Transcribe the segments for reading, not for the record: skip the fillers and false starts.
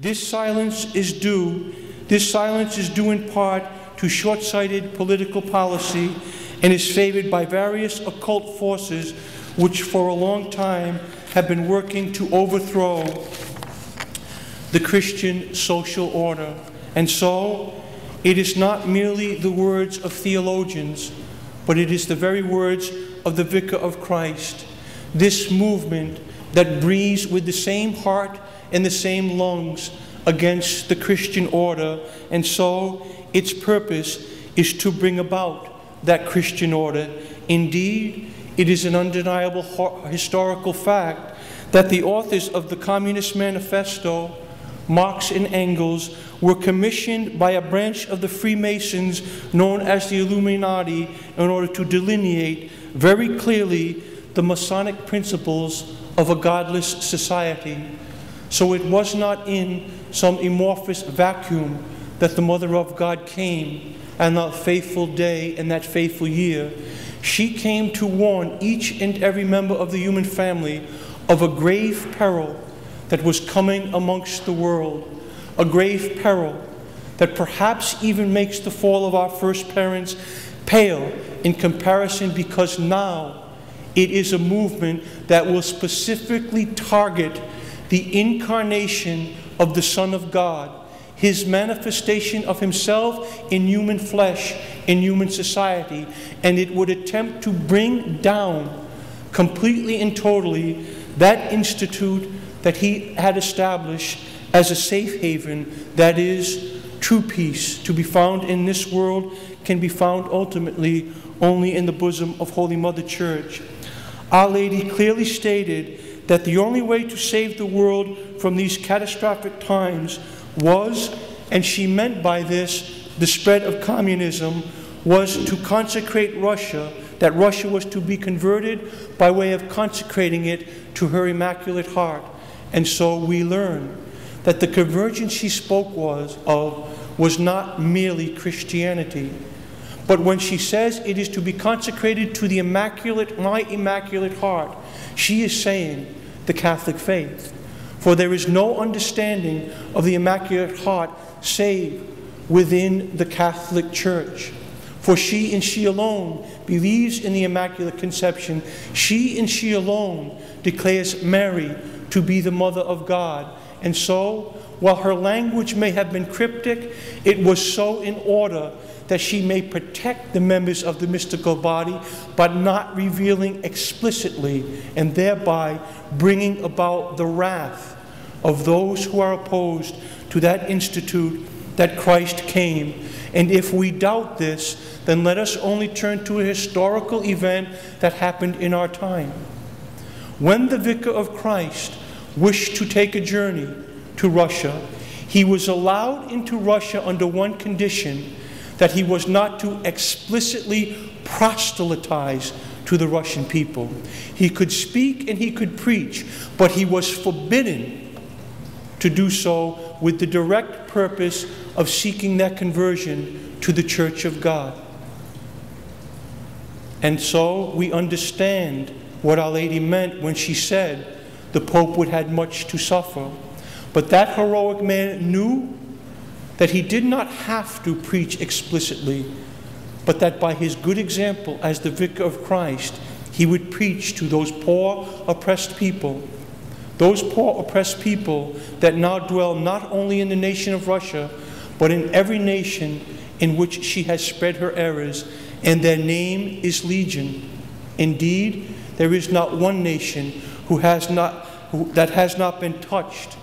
This silence is due in part to short-sighted political policy and is favored by various occult forces which for a long time have been working to overthrow the Christian social order. And so, it is not merely the words of theologians, but it is the very words of the Vicar of Christ, this movement that breathes with the same heart and the same lungs against the Christian order, and so its purpose is to bring about that Christian order. Indeed, it is an undeniable historical fact that the authors of the Communist Manifesto, Marx and Engels, were commissioned by a branch of the Freemasons known as the Illuminati in order to delineate very clearly the Masonic principles of a godless society. So it was not in some amorphous vacuum that the Mother of God came on that faithful day and that faithful year. She came to warn each and every member of the human family of a grave peril that was coming amongst the world, a grave peril that perhaps even makes the fall of our first parents pale in comparison, because now it is a movement that will specifically target the incarnation of the Son of God, His manifestation of Himself in human flesh, in human society, and it would attempt to bring down completely and totally that institute that He had established as a safe haven, that is, true peace, to be found in this world, can be found ultimately only in the bosom of Holy Mother Church. Our Lady clearly stated that the only way to save the world from these catastrophic times was, and she meant by this the spread of communism, was to consecrate Russia, that Russia was to be converted by way of consecrating it to her Immaculate Heart. And so we learn that the conversion she spoke was not merely Christianity. But when she says it is to be consecrated to the my Immaculate Heart, she is saying the Catholic faith. For there is no understanding of the Immaculate Heart save within the Catholic Church. For she and she alone believes in the Immaculate Conception. She and she alone declares Mary to be the Mother of God. And so, while her language may have been cryptic, it was so in order that she may protect the members of the mystical body, but not revealing explicitly, and thereby bringing about the wrath of those who are opposed to that institute that Christ came. And if we doubt this, then let us only turn to a historical event that happened in our time. When the Vicar of Christ wished to take a journey to Russia, he was allowed into Russia under one condition, that he was not to explicitly proselytize to the Russian people. He could speak and he could preach, but he was forbidden to do so with the direct purpose of seeking that conversion to the Church of God. And so we understand what Our Lady meant when she said the Pope would have much to suffer. But that heroic man knew that he did not have to preach explicitly, but that by his good example as the Vicar of Christ, he would preach to those poor, oppressed people. Those poor, oppressed people that now dwell not only in the nation of Russia, but in every nation in which she has spread her errors, and their name is Legion. Indeed, there is not one nation that has not been touched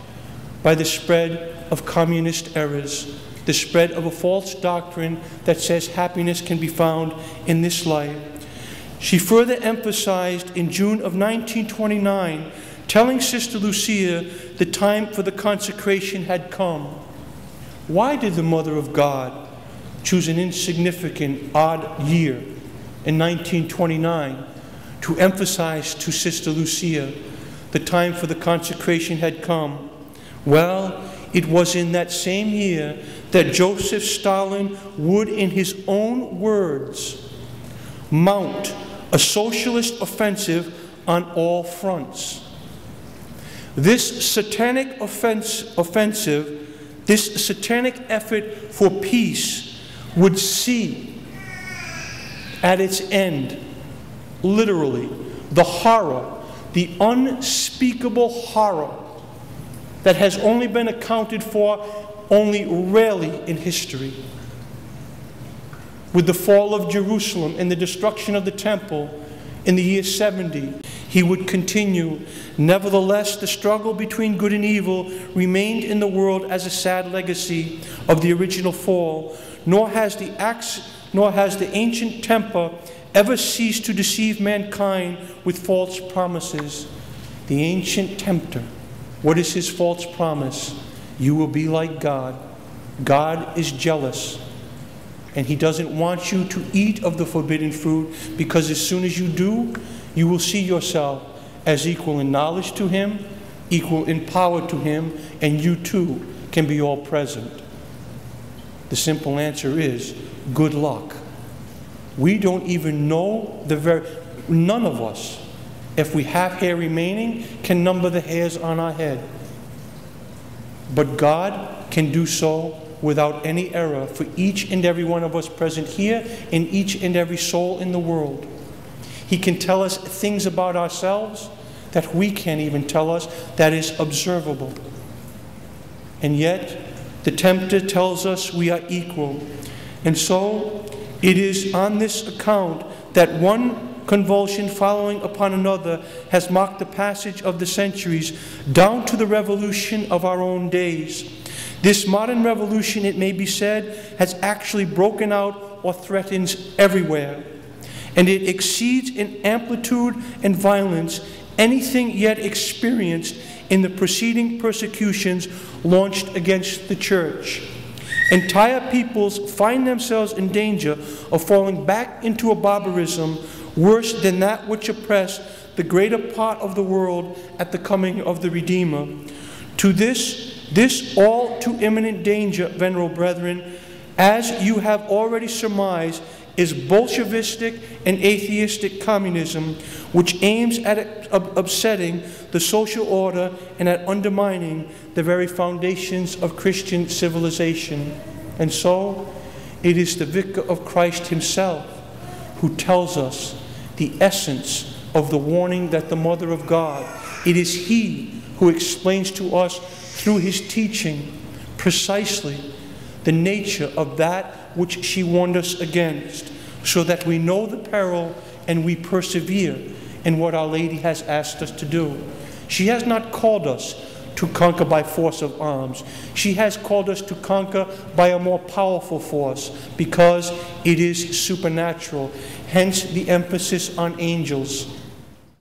by the spread of communist errors, the spread of a false doctrine that says happiness can be found in this life. She further emphasized in June of 1929, telling Sister Lucia the time for the consecration had come. Why did the Mother of God choose an insignificant, odd year in 1929 to emphasize to Sister Lucia the time for the consecration had come? Well, it was in that same year that Joseph Stalin would, in his own words, mount a socialist offensive on all fronts. This satanic offensive, this satanic effort for peace would see at its end, literally, the horror, the unspeakable horror that has only been accounted for only rarely in history. With the fall of Jerusalem and the destruction of the temple in the year 70, he would continue. Nevertheless, the struggle between good and evil remained in the world as a sad legacy of the original fall, nor has the ancient temper ever ceased to deceive mankind with false promises. The ancient tempter, what is his false promise? You will be like God. God is jealous, and he doesn't want you to eat of the forbidden fruit, because as soon as you do, you will see yourself as equal in knowledge to him, equal in power to him, and you too can be all present. The simple answer is, good luck. We don't even know none of us, if we have hair remaining, can number the hairs on our head. But God can do so without any error for each and every one of us present here and each and every soul in the world. He can tell us things about ourselves that we can't even tell us, that is observable. And yet, the tempter tells us we are equal. And so, it is on this account that one convulsion following upon another has marked the passage of the centuries down to the revolution of our own days. This modern revolution, it may be said, has actually broken out or threatens everywhere. And it exceeds in amplitude and violence anything yet experienced in the preceding persecutions launched against the church. Entire peoples find themselves in danger of falling back into a barbarism worse than that which oppressed the greater part of the world at the coming of the Redeemer. To this all too imminent danger, venerable brethren, as you have already surmised, is Bolshevistic and atheistic communism, which aims at upsetting the social order and at undermining the very foundations of Christian civilization. And so, it is the Vicar of Christ himself who tells us the essence of the warning that the Mother of God, it is he who explains to us through his teaching precisely the nature of that which she warned us against, so that we know the peril and we persevere in what Our Lady has asked us to do. She has not called us to conquer by force of arms. She has called us to conquer by a more powerful force, because it is supernatural. Hence the emphasis on angels.